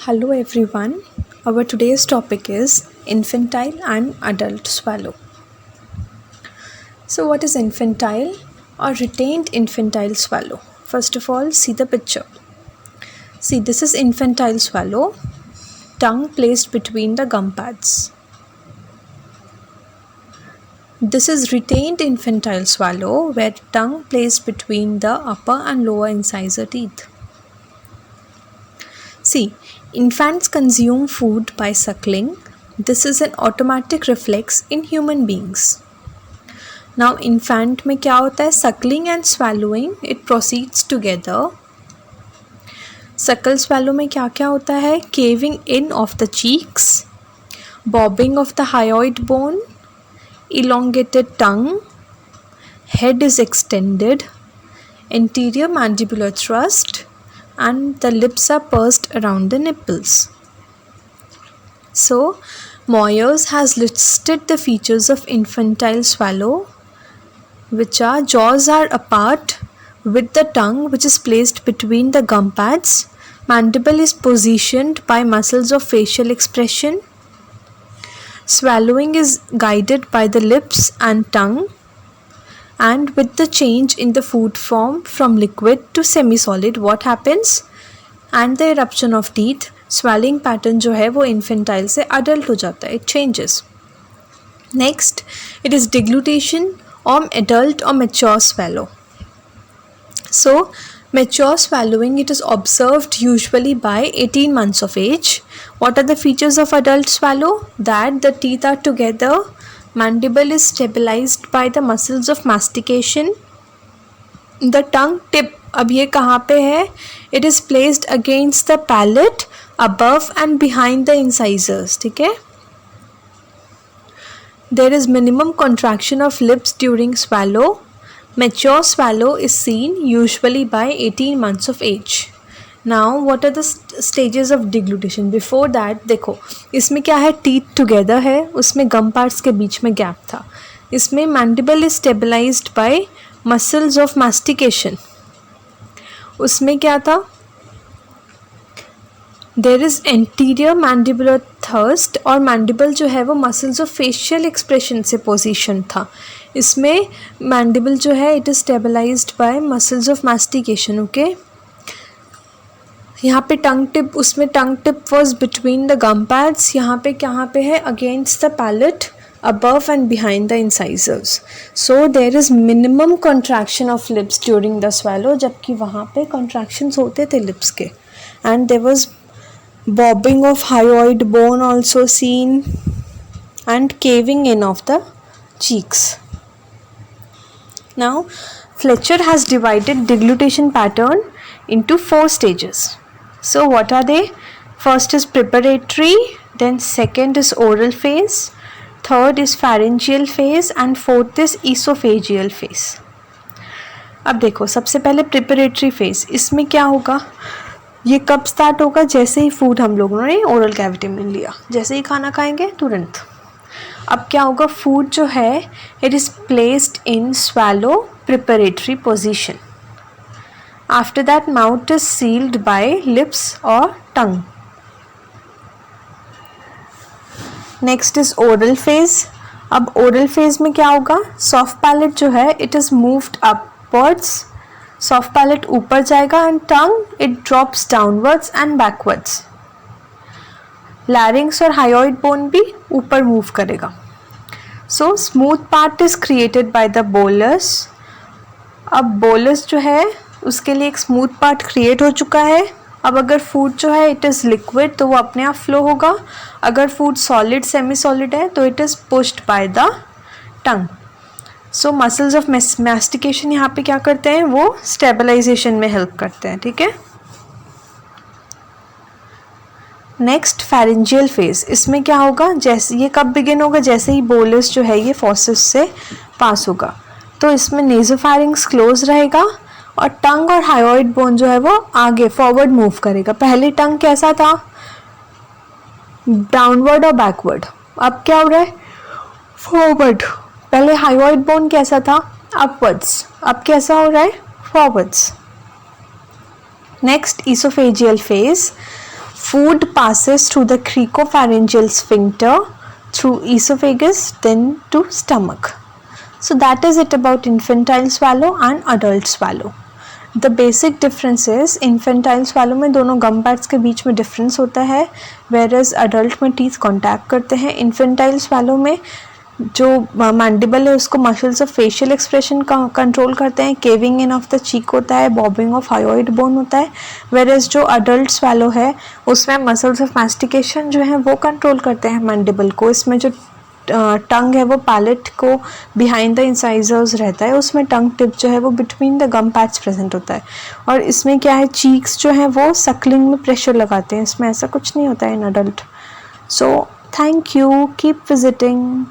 Hello everyone. Our today's topic is infantile and adult swallow. So what is infantile or retained infantile swallow? First of all, see the picture. See, this is infantile swallow, tongue placed between the gum pads. This is retained infantile swallow where tongue placed between the upper and lower incisor teeth. See, infants consume food by suckling. This is an automatic reflex in human beings. Now, infant में क्या होता है? Suckling and swallowing, it proceeds together. Suckle swallow में क्या क्या होता है? Caving in of the cheeks, bobbing of the hyoid bone, elongated tongue, head is extended, anterior mandibular thrust, and the lips are pursed around the nipples. So, Moyers has listed the features of infantile swallow, which are jaws are apart with the tongue which is placed between the gum pads. Mandible is positioned by muscles of facial expression. Swallowing is guided by the lips and tongue, and with the change in the food form from liquid to semi-solid, what happens? And the eruption of teeth, swallowing pattern जो है वो infantile से adult हो जाता है, it changes. Next, it is deglutition or adult or mature swallow. So, mature swallowing, it is observed usually by 18 months of age. What are the features of adult swallow? That the teeth are together, mandible is stabilized by the muscles of mastication. The tongue tip, अब ये कहाँ पे है? It is placed against the palate, above and behind the incisors. ठीक है? There is minimum contraction of lips during swallow. Mature swallow is seen usually by 18 months of age. Now, what are the stages of deglutition? Before that, देखो, इसमें क्या है? Teeth together है, उसमें gum pads के बीच में gap था. इसमें mandible is stabilized by muscles of mastication. उसमें क्या था? There is anterior mandibular thrust और mandible जो है वो muscles of facial expression से position था. इसमें mandible जो है it is stabilized by muscles of mastication. Okay? यहाँ पे टंग टिप, उसमें tongue tip was between the gum pads. यहाँ पे कहाँ पे है? Against the palate, above and behind the incisors. So there is minimum contraction of lips during the swallow, जबकि वहाँ पे contractions होते थे lips के. And there was bobbing of hyoid bone also seen and caving in of the cheeks. Now, Fletcher has divided deglutition pattern into 4 stages. So what are they? First is preparatory, then second is oral phase, third is pharyngeal phase and fourth is esophageal phase. अब देखो, सबसे पहले preparatory phase, इसमें क्या होगा? ये कब start होगा? जैसे ही फूड हम लोगों ने ओरल कैविटी में लिया, जैसे ही खाना खाएंगे तुरंत. अब क्या होगा? फूड जो है it is placed in swallow preparatory position. After that, mouth is sealed by lips or tongue. Next is oral phase. अब oral phase में क्या होगा? Soft palate जो है it is moved upwards. Soft palate ऊपर जाएगा and tongue it drops downwards and backwards. Larynx और hyoid bone भी ऊपर move करेगा. So smooth part is created by the bolus. अब bolus जो है उसके लिए एक स्मूथ पार्ट क्रिएट हो चुका है. अब अगर फूड जो है इट इज़ लिक्विड तो वो अपने आप फ्लो होगा. अगर फूड सॉलिड सेमी सॉलिड है तो it is pushed by the tongue. So muscles of mastication यहाँ पे क्या करते हैं? वो स्टेबलाइजेशन में हेल्प करते हैं. ठीक है. नेक्स्ट फैरिंजियल फेज, इसमें क्या होगा? जैसे ये कब बिगिन होगा? जैसे ही बोलस जो है ये फॉसिस से पास होगा तो इसमें नेजोफैरिंक्स क्लोज रहेगा और टंग और हायोइड बोन जो है वो आगे फॉरवर्ड मूव करेगा. पहले टंग कैसा था? डाउनवर्ड और बैकवर्ड. अब क्या हो रहा है? फॉरवर्ड. पहले हायोइड बोन कैसा था? अपवर्ड्स. अब कैसा हो रहा है? Forwards. Next, oesophageal phase. Food passes through the cricopharyngeal sphincter, through esophagus, then to stomach. So that is it about infantile swallow and adult swallow. The basic difference is infantile swallow में दोनों गम pads के बीच में difference होता है, whereas adult में teeth contact करते हैं. infantile swallow में जो मैंडिबल है उसको muscles of facial expression control करते हैं, caving in of the cheek होता है, बॉबिंग ऑफ हायोइड बोन होता है. वेरेज जो अडल्ट स्वैलो है उसमें मसल्स ऑफ मैस्टिकेशन जो है वो कंट्रोल करते हैं मैंडिबल को. इसमें जो टंग है वो पैलेट को बिहाइंड द इंसाइजर्स रहता है, उसमें टंग टिप जो है वो between the gum patch present होता है. और इसमें क्या है, चीक्स जो है वो सकलिंग में प्रेशर लगाते हैं, इसमें ऐसा कुछ नहीं होता है in adult. So thank you, keep visiting.